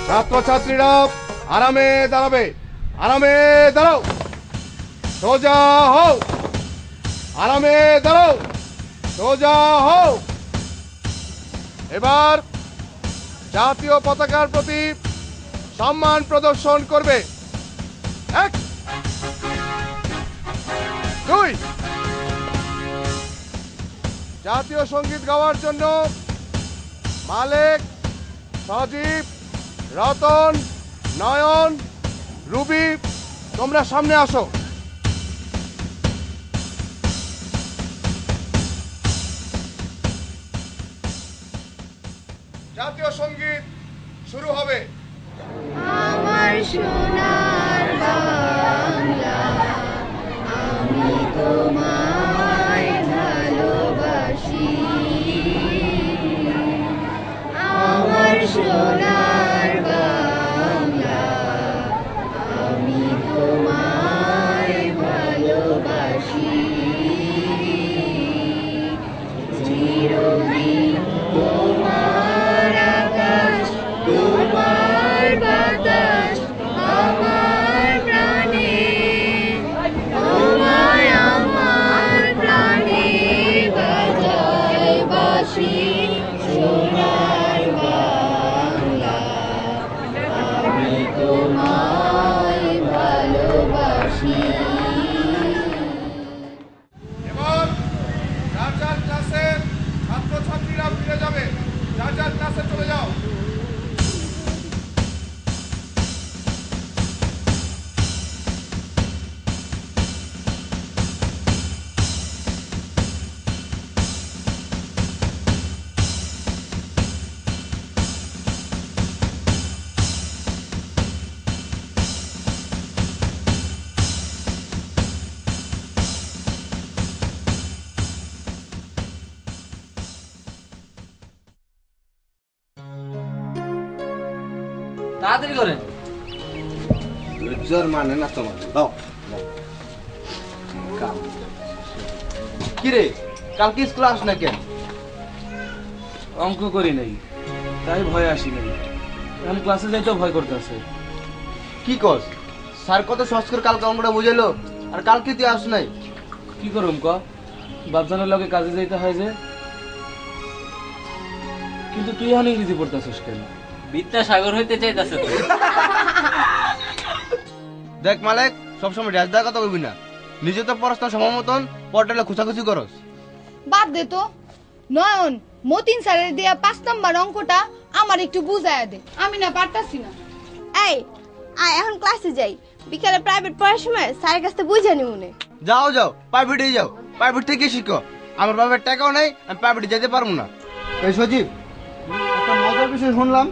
ছাত্রছাত্রীরা আরামে দাঁড়াবে, আরামে দাঁড়াও, সোজা হও, আরামে দাঁড়াও, সোজা হও। এবার জাতীয় পতাকার প্রতি সম্মান প্রদর্শন করবে। 1 2 জাতীয় সঙ্গীত গাওয়ার জন্য মালেক, সজীব, রতন, নয়ন, রুবি তোমরা সামনে আসো। জাতীয় সঙ্গীত শুরু হবে। আমার সোনার বাংলা, আমি তোমায় ভালোবাসি। আমার সোনার বাংলা, আমি তোমায় ভালোবাসি। চিরদিন তোমার আকাশ, তোমার বাতাস আমার প্রাণে, তোমায় আমার প্রাণে বাজায় বাঁশি। সোনার বাংলা, আমি তোমায় ভালোবাসি। এবার যার যার ক্লাসে ছাত্রছাত্রীরা ফিরে যাবে, যার যার ক্লাসে চলে যাও। তাড়াতাড়ি করেন। লজ্জার মানে না তোমার, দাও কিরে কালকে স্কুল আস না কেন? অঙ্ক করি নাই, তাই ভয় আসি নাই। এখন ক্লাসে যাইতেও ভয় করতেছে। কি কস? স্যার কত সহজ করে কালকে অঙ্কটা বুঝাইলো, আর কালকে তুই আস নাই। কি করুম ক, বাপজানের লগে কাজে যাইতে হয় যে। কিন্তু তুই এখন ইংরেজি পড়তেছিস কেন? বিদ্যাসাগর হইতে চাইতাছে তো। দেখ মালেক, সবসময় ড্যাস দেওয়ার কথা কইবি না। নিজে তো পড়াশোনা সময় মতন পড়াটা খুচাখুচি করস। বাদ দে তো। নয়ন, মতিন স্যারের দেয়া 5 নাম্বার অঙ্কটা আমার একটু বুঝায়া দে, আমি না পারতাছি না। এই আয় এখন ক্লাসে যাই, বিকালে প্রাইভেট পড়ার সময় স্যারের কাছে বুঝে নিও নে। যাও যাও, প্রাইভেটে যাও, প্রাইভেট থেকে শিখো। আমার বাবার টাকাও নাই, আমি প্রাইভেটে যেতে পারবো না। এই সজীব, একটা মজার বিষয় শুনলাম।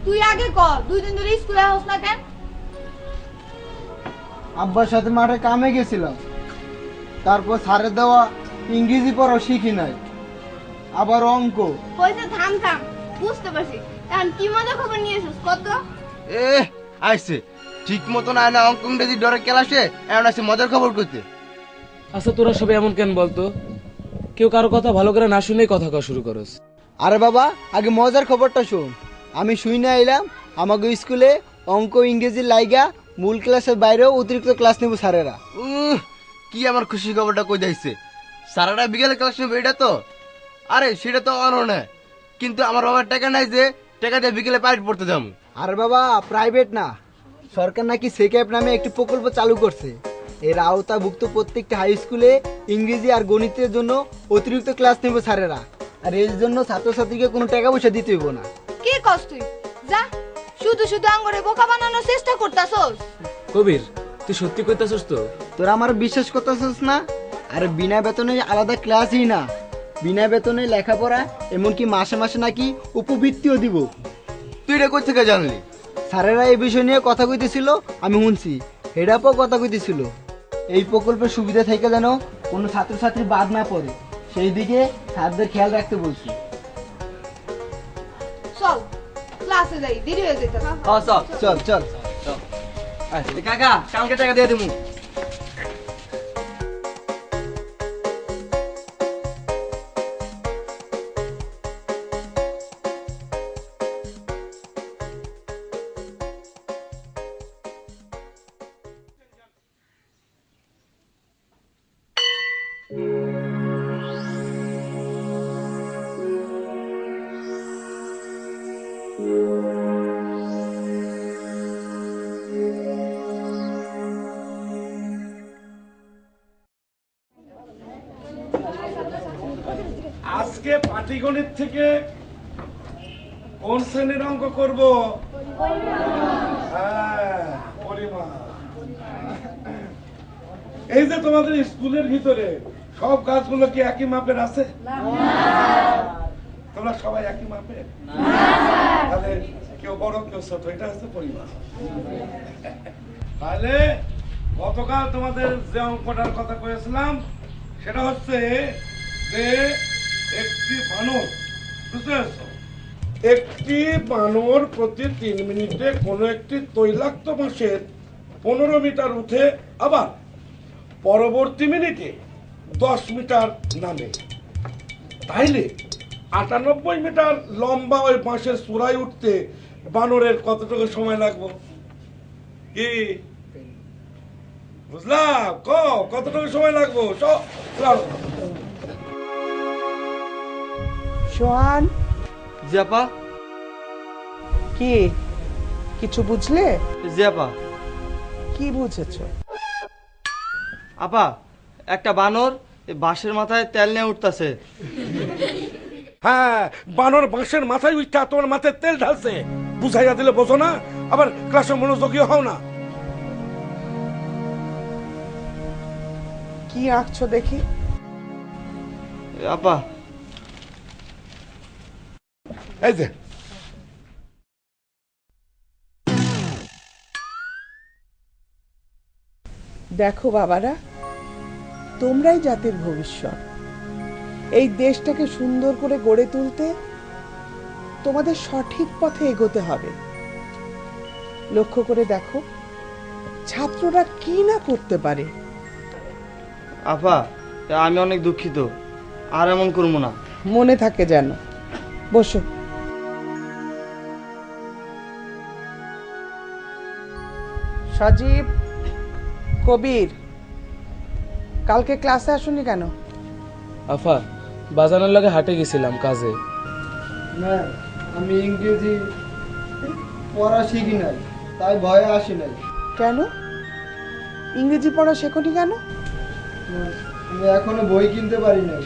তুই আগে ক, 2 দিন ধরে স্কুলে আসছ না কেন? আব্বার সাথে মাঠে কামে গেছিলাম, তারপর স্যারের দেওয়া ইংরেজি পড়াও শিখি নাই, আবার অঙ্ক। হইছে থাম থাম, বুঝতে পারছি। এখন কি মজা খবর নিয়ে এসেছিস কত? এ আইছে ঠিক মতন আয় না অঙ্ক ইংরেজি ডরে ক্লাসে, এমন আছে মজার খবর করতে। আচ্ছা তোরা সবাই এমন কেন বলতো? কেউ কারো কথা ভালো করে না শুনেই কথা কওয়া শুরু করস। আরে বাবা, আগে মজার খবরটা শোন। আমি শুই না এলাম আমাকে স্কুলে অঙ্ক ইংরেজি লাইগা মূল ক্লাসের বাইরেও অতিরিক্ত ক্লাস নেব স্যারেরা। কি আমার খুশি খবরটা কই যাইছে। সারাটা বিকেলে ক্লাস নেবে এটা তো? আরে সেটা তো অননে, কিন্তু আমার বাবার টাকা নাই যে টাকা দিয়ে বিকেলে প্রাইভেট পড়তে যাবো। আরে বাবা, প্রাইভেট না, সরকার নাকি সেক্যাপ নামে একটি প্রকল্প চালু করছে। এর আওতাভুক্ত প্রত্যেকটা হাই স্কুলে ইংরেজি আর গণিতের জন্য অতিরিক্ত ক্লাস নেব স্যারেরা, আর এর জন্য ছাত্রছাত্রীকে কোনো টাকা পয়সা দিতে হইব না। কি কস তুই? যা, শুধু শুধু আঙ্গরে বোকা বানানোর চেষ্টা করতাছস। কবির, তুই সত্যি কইতাছস তো? তোরা আমার বিশ্বাস করতেছিস না? আরে বিনা বেতনে আলাদা ক্লাসই না, বিনা বেতনে লেখাপড়া, এমনকি মাসে মাসে নাকি উপবৃত্তিও দিব। তুই এটা কই থেকে জানলি? স্যারেরা এই বিষয় নিয়ে কথা কইতেছিল, আমি শুনছি। হেডাপও কথা কইতেছিল। এই প্রকল্পের সুবিধা থেকে যেন কোনো ছাত্রছাত্রী বাদ না পড়ে, সেই দিকে স্যারদের খেয়াল রাখতে বলছি। চল ক্লাসে যাই, দেরি হয়ে যেতে। চল চল। কাকা কালকে টাকা দিয়ে দিমু। আজকে পাটিগণিত থেকে কোন শ্রেণীর অঙ্ক করব? হ্যাঁ, পরিমাণ। এই যে তোমাদের স্কুলের ভিতরে সব গাছগুলো কি একই মাপের আছে? তোমরা সবাই একই মাপের? তাহলে কেউ বড় কেউ ছোট, এটা হচ্ছে পরিমাণ। তাহলে গতকাল তোমাদের যে অঙ্কটার কথা কয়েছিলাম সেটা হচ্ছে যে একটি বানর, বুঝতে পারছো, একটি বানর প্রতি 3 মিনিটে কোনো একটি তৈলাক্ত বাঁশের 15 মিটার উঠে আবার পরবর্তী মিনিটে 10 মিটার নামে। তাইলে 98 মিটার লম্বা ওই বাঁশের চূড়ায় উঠতে বানরের কতটুকু সময় লাগবে? কি বুঝলাম? কতটুকু সময় লাগবে? সোহান, জি আপা। কি কিছু বুঝলে? জি আপা। কি বুঝেছো? আপা, একটা বানর বাঁশের মাথায় তেল নিয়ে উঠতেছে। হ্যাঁ, বানর বাঁশের মাথায় উঠা তোমার মাথায় তেল ঢালছে। বুঝাইয়া দিলে বোঝো না, আবার ক্লাসে মনোযোগী হও না। কি আঁকছো দেখি? আপা, এই যে দেখো বাবারা, তোমরাই জাতির ভবিষ্যৎ। এই দেশটাকে সুন্দর করে গড়ে তুলতে তোমাদের সঠিক পথে এগোতে হবে। লক্ষ্য করে দেখো ছাত্ররা কি না করতে পারে। আপা, আমি অনেক দুঃখিত, আর এমন করবো না। মনে থাকে যেন। বসো। সজীব, কবির, কালকে ক্লাসে আসুনি কেন? আফা, বাজানোর লাগে হাটে গেছিলাম কাজে। না, আমি ইংরেজি পড়া শিখি নাই, তাই ভয়ে আসি নাই। কেন ইংরেজি পড়া শেখনি কেন? না, আমি এখনো বই কিনতে পারি নাই।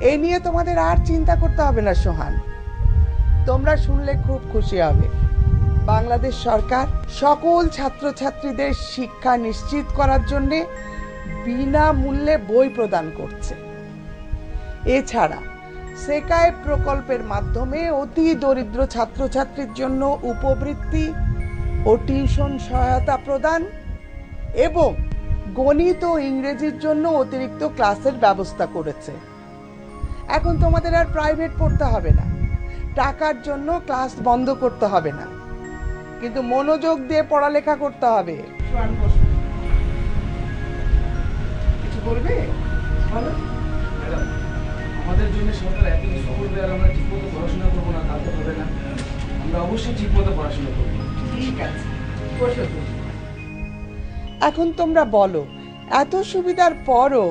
এই নিয়ে তোমাদের আর চিন্তা করতে হবে না সোহান। তোমরা শুনলে খুব খুশি হবে। বাংলাদেশ সরকার সকল ছাত্রছাত্রীদের শিক্ষা নিশ্চিত করার জন্য বিনামূল্যে বই প্রদান করছে। এছাড়া সেকায় প্রকল্পের মাধ্যমে অতি দরিদ্র ছাত্রছাত্রীর জন্য উপবৃত্তি ও টিউশন সহায়তা প্রদান এবং গণিত ও ইংরেজির জন্য অতিরিক্ত ক্লাসের ব্যবস্থা করেছে। এখন তোমাদের আর প্রাইভেট পড়তে হবে না, টাকার জন্য ক্লাস বন্ধ করতে হবে না, কিন্তু মনোযোগ দিয়ে পড়ালেখা করতে হবে। কিছু বলবে? বলো। ম্যাডাম, আমাদের জন্য সরকার এত কিছু করবে আর আমরা ঠিকমতো পড়াশোনা করবো না, তাতে হবে না। আমরা অবশ্যই ঠিকমতো পড়াশোনা করবো। ঠিক আছে, বসো। এখন তোমরা বলো, এত সুবিধার পরও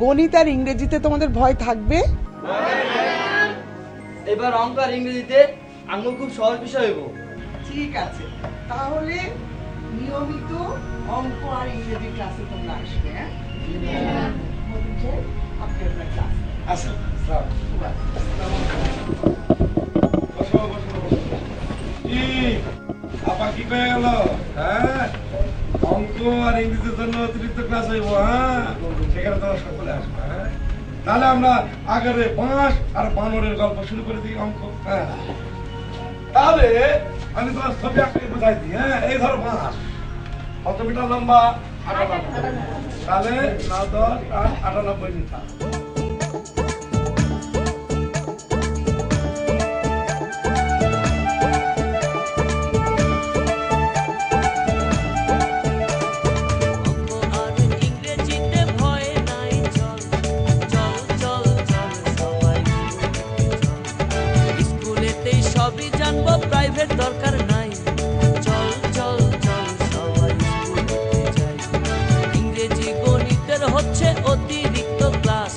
গণিত আর ইংরেজিতে তোমাদের ভয় থাকবে? এবার অঙ্ক আর ইংরেজিতে আঙুল খুব সহজ বিষয় হইব। ঠিক আছে, তাহলে নিয়মিত অঙ্ক আর ইংরেজি ক্লাসে তোমরা আসবে। হ্যাঁ, আপনার ক্লাস। আচ্ছা, কি আপা কি কয়ে গেল? হ্যাঁ, অঙ্ক আর ইংরেজির জন্য অতিরিক্ত ক্লাস হইব। হ্যাঁ, সেখানে তোমরা সকলে আসবে। হ্যাঁ, তাহলে আমরা আগের বাঁশ আর বানরের গল্প শুরু করে দিই। অঙ্ক, হ্যাঁ, তাহলে আমি তোমার ছবি আঁকে বুঝাই দিই। হ্যাঁ, এই ধরো বাঁশ কত মিটার লম্বা? 98। তাহলে 9, 10 আর 98 মিটার। প্রাইভেট দরকার নাই, চল চল চল সবাই স্কুলে যাই। ইংরেজি গণিতের হচ্ছে অতিরিক্ত ক্লাস।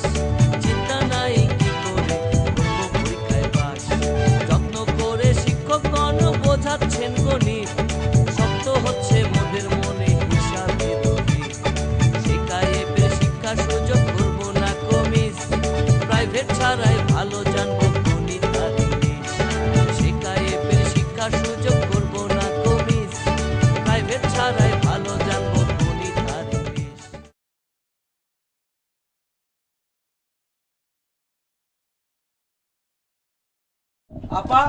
আপা,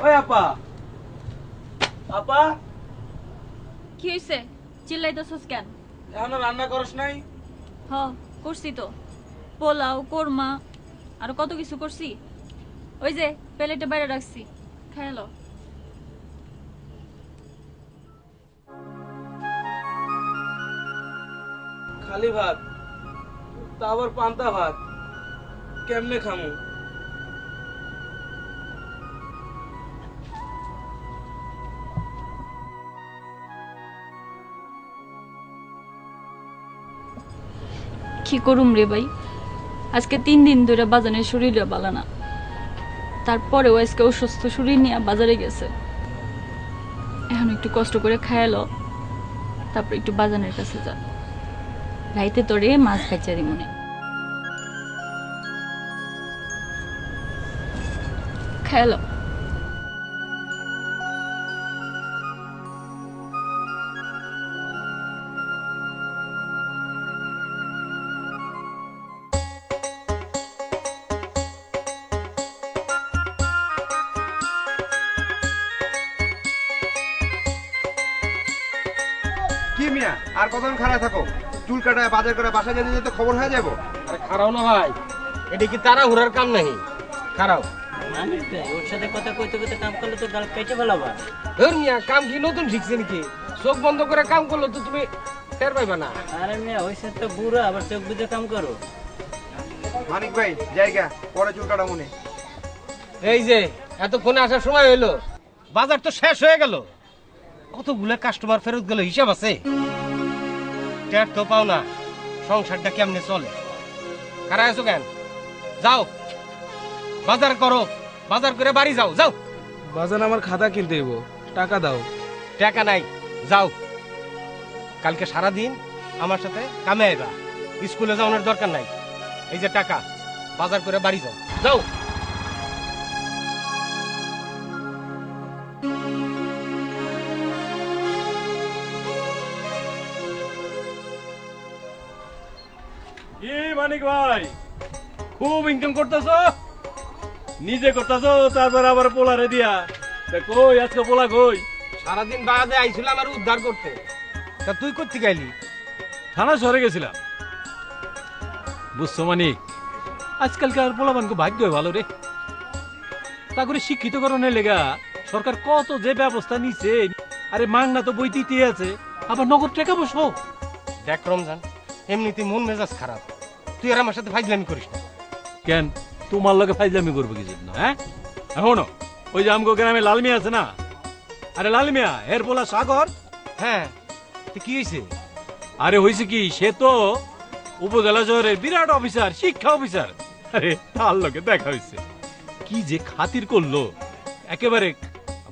ওই আপা, আপা, কি হইছে চিল্লাইতেছস কেন? এখনো রান্না করস নাই? হ করছি তো, পোলাও কোরমা আর কত কিছু করছি। ওই যে প্লেটে বাইরে রাখছি, খেয়ালো। খালি ভাত, তা আবার পান্তা ভাত, কেমনে খামু? কি করুম রে ভাই, আজকে 3 দিন ধরে বাজানের শরীরে বালা না, তারপরেও আজকে অসুস্থ শরীর নিয়ে বাজারে গেছে। এখন একটু কষ্ট করে খায়ালো, তারপর একটু বাজানের কাছে যা, রাইতে তোরে মাছ বেচারি মনে খায়ালো। কি মিয়া আর কতক্ষণ খারাপ থাকো? চুল কাটায় বাজার করে বাসা যেতে যেতে খবর হয়ে যাবো। আরে খারাও না ভাই, এটা কি তারা ঘোরার কাম নাহি? খারাও ওর সাথে কথা কইতে কইতে কাম করলে তো গাল কেটে ফেলাবা। ধর মিয়া, কাম কি নতুন শিখছে নাকি? চোখ বন্ধ করে কাম করলে তো তুমি টের পাইবা না। আরে মিয়া হইছে তো বুড়া, আবার চোখ বুঝে কাম করো। মানিক ভাই জায়গা পরে চুল কাটা মনে। এই যে এতক্ষণে আসার সময় হইলো, বাজার তো শেষ হয়ে গেল, কতগুলো কাস্টমার ফেরত গেল হিসাব আছে? ট্যাট তো পাও না, সংসারটা কেমনে চলে? কারা আছো কেন? যাও বাজার করো, বাজার করে বাড়ি যাও। যাও, বাজান আমার খাতা কিনতে হইব, টাকা দাও। টাকা নাই, যাও। কালকে সারাদিন আমার সাথে কামে আইবা, স্কুলে যাওয়ার দরকার নাই। এই যে টাকা, বাজার করে বাড়ি যাও। যাও। কি মানিক ভাই, খুব ইনকাম করতেছ? নিজে করতেছ, তারপর আবার পোলারে দিয়া। কই আজকে পোলা কই? সারাদিন বাদে আইছিল আমার উদ্ধার করতে। তা তুই করতে গেলি? থানা শহরে গেছিলাম। বুঝছো মানিক, আজকালকার পোলাবানকে ভাগ্য ভালো রে। তা করে শিক্ষিতকরণের লেগা সরকার কত যে ব্যবস্থা নিছে। আরে মাংনা তো বইতেই আছে, আবার নগদ টাকা বসো। দেখ রমজান, এমনিতে মন মেজাজ খারাপ, তুই আর আমার সাথে ফাইজলামি করিস না। কেন তোমার লগে ফাইজলামি করবো কি জন্য? হ্যাঁ এখনো ওই যে আমগো গ্রামে লালমিয়া আছে না? আরে লালমিয়া এর পোলা সাগর। হ্যাঁ, কি হয়েছে? আরে হয়েছে কি, সে তো উপজেলা শহরের বিরাট অফিসার, শিক্ষা অফিসার। আরে তার লোকে দেখা হয়েছে, কি যে খাতির করলো, একেবারে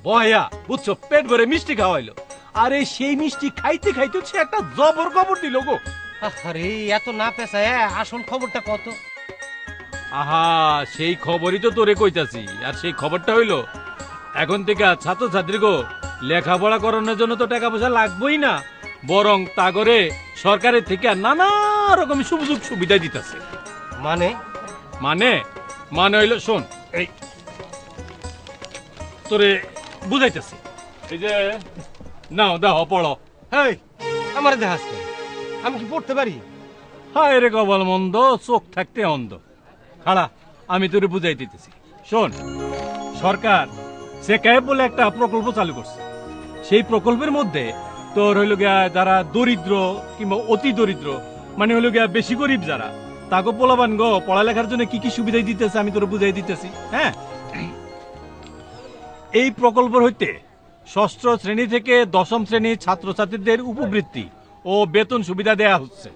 বয়া বুঝছো, পেট ভরে মিষ্টি খাওয়াইলো। আরে সেই মিষ্টি খাইতে খাইতে সে একটা জবর খবর দিল গো। আরে এত না পেছায় আসল খবরটা কত? আহা, সেই খবরই তো তোরে কইতাছি। আর সেই খবরটা হইলো, এখন থেকে ছাত্রছাত্রী গো লেখাপড়া করানোর জন্য তো টাকা পয়সা লাগবেই না, বরং তা করে সরকারের থেকে নানা রকম সুযোগ সুবিধা দিতেছে। মানে মানে মানে হইলো, শোন, এই তোরে বুঝাইতেছি। এই যে নাও দাও পড়ো। হেই, আমার দেখাস আমি কি পড়তে পারি? হায় রে কপাল মন্দ, চোখ থাকতে অন্ধ। খাড়া, আমি তোরে বুঝাই দিতেছি। শোন, সরকার সে ক্যাব বলে একটা প্রকল্প চালু করছে। সেই প্রকল্পের মধ্যে তোর হইল গিয়া যারা দরিদ্র কিংবা অতি দরিদ্র, মানে হইল গিয়া বেশি গরিব যারা, তাকে পোলাবান গো পড়ালেখার জন্য কি কি সুবিধা দিতেছে আমি তোরে বুঝাই দিতেছি। হ্যাঁ, এই প্রকল্প হইতে ষষ্ঠ শ্রেণী থেকে দশম শ্রেণীর ছাত্রছাত্রীদের উপবৃত্তি ও বেতন সুবিধা দেয়া হচ্ছে।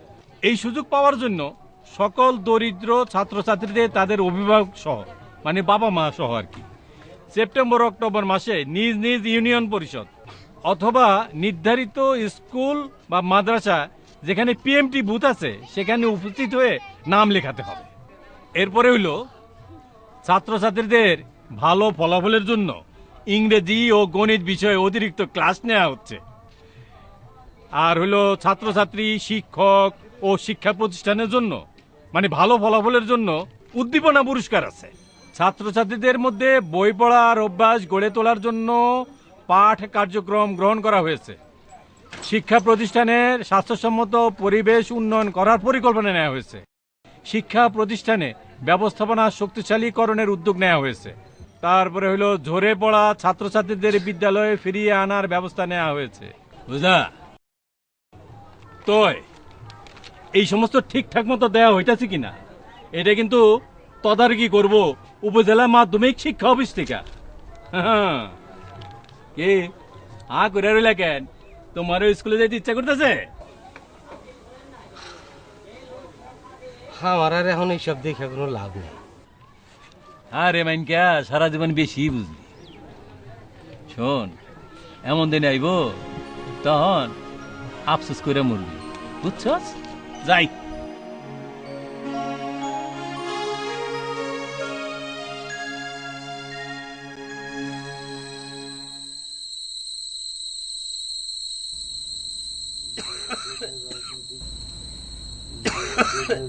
এই সুযোগ পাওয়ার জন্য সকল দরিদ্র ছাত্রছাত্রীদের তাদের অভিভাবক সহ, মানে বাবা মা সহ আর কি, সেপ্টেম্বর অক্টোবর মাসে নিজ নিজ ইউনিয়ন পরিষদ অথবা নির্ধারিত স্কুল বা মাদ্রাসা যেখানে পিএমটি বুথ আছে সেখানে উপস্থিত হয়ে নাম লেখাতে হবে। এরপরে হইল ছাত্রছাত্রীদের ভালো ফলাফলের জন্য ইংরেজি ও গণিত বিষয়ে অতিরিক্ত ক্লাস নেওয়া হচ্ছে। আর হইলো ছাত্রছাত্রী, শিক্ষক ও শিক্ষা প্রতিষ্ঠানের জন্য, মানে ভালো ফলাফলের জন্য উদ্দীপনা পুরস্কার আছে। ছাত্রছাত্রীদের মধ্যে বই পড়ার অভ্যাস গড়ে তোলার জন্য পাঠ কার্যক্রম গ্রহণ করা হয়েছে। শিক্ষা প্রতিষ্ঠানের স্বাস্থ্যসম্মত পরিবেশ উন্নয়ন করার পরিকল্পনা নেওয়া হয়েছে। শিক্ষা প্রতিষ্ঠানে ব্যবস্থাপনা শক্তিশালীকরণের উদ্যোগ নেওয়া হয়েছে। তারপরে হলো ঝরে পড়া ছাত্রছাত্রীদের বিদ্যালয়ে ফিরিয়ে আনার ব্যবস্থা নেওয়া হয়েছে। বুঝলা? তো এই সমস্ত ঠিকঠাক মতো দেওয়া হইতাছে কিনা এটা কিন্তু তদারকি করব উপজেলা মাধ্যমিক শিক্ষা অফিস থেকে। কি করে রইলা কেন? তোমারও স্কুলে যেতে ইচ্ছা করতেছে? আমার আর এখন এইসব দেখে কোনো লাভ নেই। আরে মাইনকা সারা জীবন বেশি বুঝলি। শোন, এমন দিন আইব তখন আফসোস করে মরবি, বুঝছস? যাই।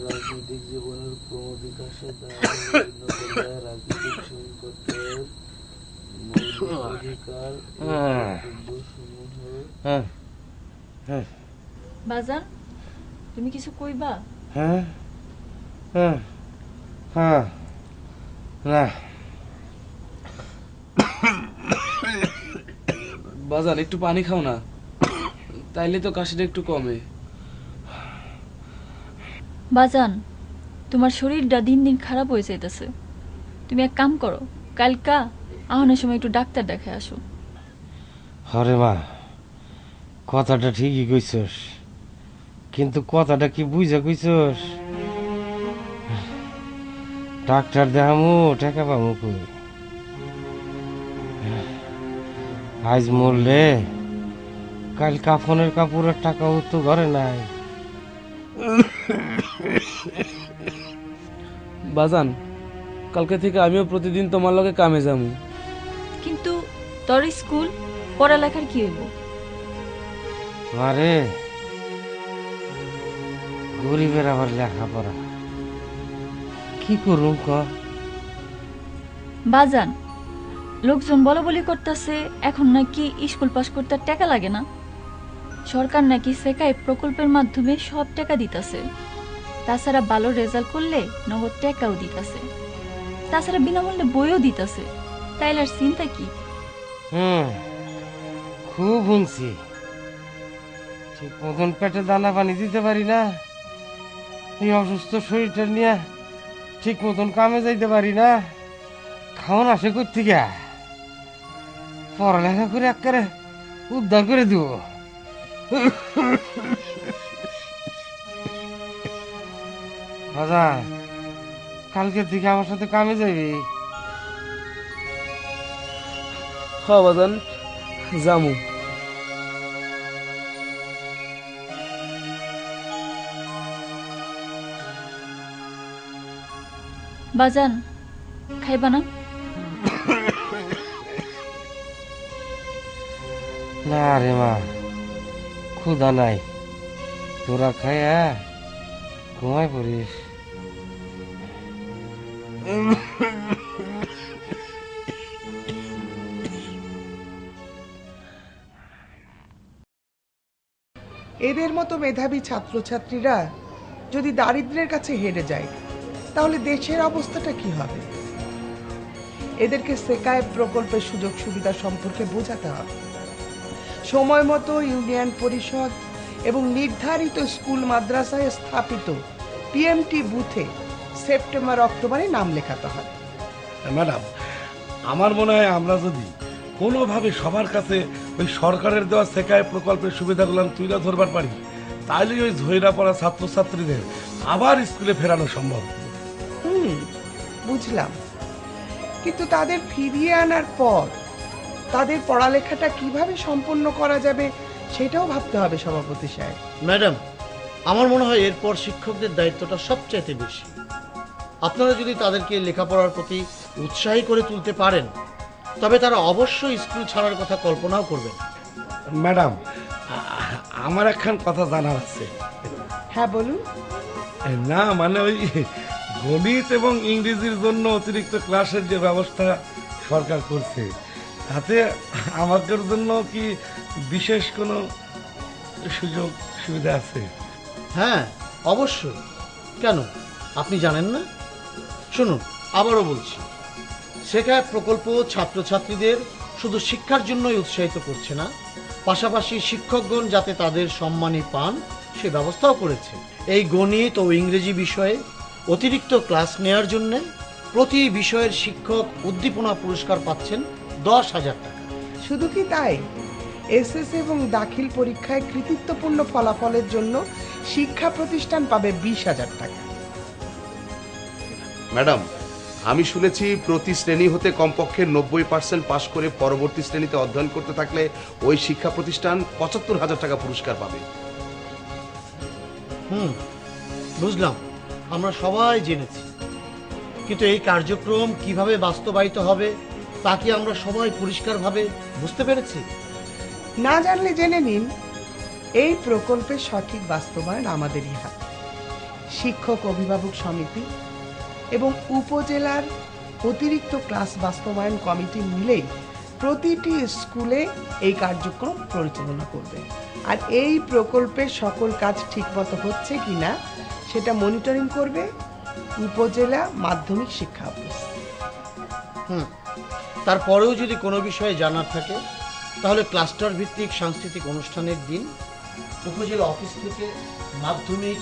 রাজনৈতিক জীবনের ক্রমবিকাশের দ্বারা বিভিন্ন পর্যায়ে রাজনৈতিক সংকটের মৌলিক অধিকার বাজান, তুমি কিছু কইবা? না বাজান একটু পানি খাও না, তাইলে তো কাশিটা একটু কমে। বাজান, তোমার শরীরটা দিন দিন খারাপ হয়ে যাইতেছে। তুমি এক কাম করো, কালকা আহনের সময় একটু ডাক্তার দেখে আসো। হরে মা, কথাটা ঠিকই কইছস, কিন্তু কথাটা কি বুঝা কইছস? ডাক্তার দেখামু টাকা পামু কই? আজ মরলে কাল কাফনের কাপড়ের টাকাও তো ঘরে নাই। বাজান, কালকে থেকে আমিও প্রতিদিন তোমার লগে কামে যাবো। কিন্তু তোর স্কুল পড়ালেখার কি হইব? মারে, গরিবের আবার লেখাপড়া কি করুম ক? বাজান, লোকজন বলা বলি করতেছে এখন নাকি স্কুল পাস করতে টাকা লাগে না। সরকার নাকি সেকাই প্রকল্পের মাধ্যমে সব টাকা দিতেছে। তাছাড়া ভালো রেজাল্ট করলে নগদ টাকাও দিতেছে। তাছাড়া বিনামূল্যে বইও দিতেছে। তাইলে আর চিন্তা কি? খুব শুনছি, ঠিক মতন পেটে দানা পানি দিতে পারি না। এই অসুস্থ শরীরটা নিয়ে ঠিক মতন কামে যাইতে পারি না। খাওয়ান আসে করতে গা পড়ালেখা করে একেবারে উদ্ধার করে দিব। বাজার, কালকে থেকে আমার সাথে কামে যাবি? হ্যাঁ বাজান, যামু। বাজান, খাইবা না? না রে মা, ক্ষুধা নাই। তোরা খাইয়া ঘুমাই পড়িস। এদের মতো মেধাবী ছাত্রছাত্রীরা যদি দারিদ্র্যের কাছে হেরে যায় তাহলে দেশের অবস্থাটা কি হবে? এদেরকে সেকায় প্রকল্পের সুযোগ সুবিধা সম্পর্কে বোঝাতে হবে। সময় মতো ইউনিয়ন পরিষদ এবং নির্ধারিত স্কুল মাদ্রাসায় স্থাপিত পিএমটি বুথে সেপ্টেম্বর অক্টোবরে নাম লেখাতে হবে। ম্যাডাম, আমার মনে হয় আমরা যদি কোনোভাবে সবার কাছে ওই সরকারের দেওয়া সেকায় প্রকল্পের সুবিধাগুলো তুলে ধরবার পারি, তাহলে ওই ঝইরা পড়া ছাত্রছাত্রীদের আবার স্কুলে ফেরানো সম্ভব। বুঝলাম, কিন্তু তাদের ফিরিয়ে আনার পর তাদের পড়ালেখাটা কিভাবে সম্পন্ন করা যাবে সেটাও ভাবতে হবে সভাপতি সাহেব। ম্যাডাম, আমার মনে হয় এরপর শিক্ষকদের দায়িত্বটা সবচাইতে বেশি। আপনারা যদি তাদেরকে লেখাপড়ার প্রতি উৎসাহী করে তুলতে পারেন তবে তারা অবশ্যই স্কুল ছাড়ার কথা কল্পনাও করবেন। ম্যাডাম, আমার একখান কথা জানার আছে। হ্যাঁ বলুন। না মানে ওই গণিত এবং ইংরেজির জন্য অতিরিক্ত ক্লাসের যে ব্যবস্থা সরকার করছে তাতে আমাদের জন্য কি বিশেষ কোনো সুযোগ সুবিধা আছে? হ্যাঁ, অবশ্যই। কেন, আপনি জানেন না? শুনুন, আবারও বলছি, শেখায় প্রকল্প ছাত্রছাত্রীদের শুধু শিক্ষার জন্যই উৎসাহিত করছে না, পাশাপাশি শিক্ষকগণ যাতে তাদের সম্মানী পান সে ব্যবস্থাও করেছে। এই গণিত ও ইংরেজি বিষয়ে অতিরিক্ত ক্লাস নেয়ার জন্য প্রতি বিষয়ের শিক্ষক উদ্দীপনা পুরস্কার পাচ্ছেন 10,000 টাকা। শুধু কি তাই, এসএসসি এবং দাখিল পরীক্ষায় কৃতিত্বপূর্ণ ফলাফলের জন্য শিক্ষা প্রতিষ্ঠান পাবে 20,000 টাকা। ম্যাডাম, আমি শুনেছি প্রতি শ্রেণী হতে কমপক্ষে 90% পাশ করে পরবর্তী শ্রেণীতে অধ্যয়ন করতে থাকলে ওই শিক্ষা প্রতিষ্ঠান 75,000 টাকা পুরস্কার পাবে। বুঝলাম, আমরা সবাই জেনেছি, কিন্তু এই কার্যক্রম কিভাবে বাস্তবায়িত হবে তা কি আমরা সবাই পরিষ্কারভাবে বুঝতে পেরেছি? না জানলে জেনে নিন, এই প্রকল্পের সঠিক বাস্তবায়ন আমাদেরই হাতে। শিক্ষক অভিভাবক সমিতি এবং উপজেলার অতিরিক্ত ক্লাস বাস্তবায়ন কমিটি মিলেই প্রতিটি স্কুলে এই কার্যক্রম পরিচালনা করবে, আর এই প্রকল্পের সকল কাজ ঠিকমতো হচ্ছে কিনা সেটা মনিটরিং করবে উপজেলা মাধ্যমিক শিক্ষা অফিস। তারপরেও যদি কোনো বিষয়ে জানার থাকে তাহলে ক্লাস্টার ভিত্তিক সাংস্কৃতিক অনুষ্ঠানের দিন উপজেলা অফিস থেকে মাধ্যমিক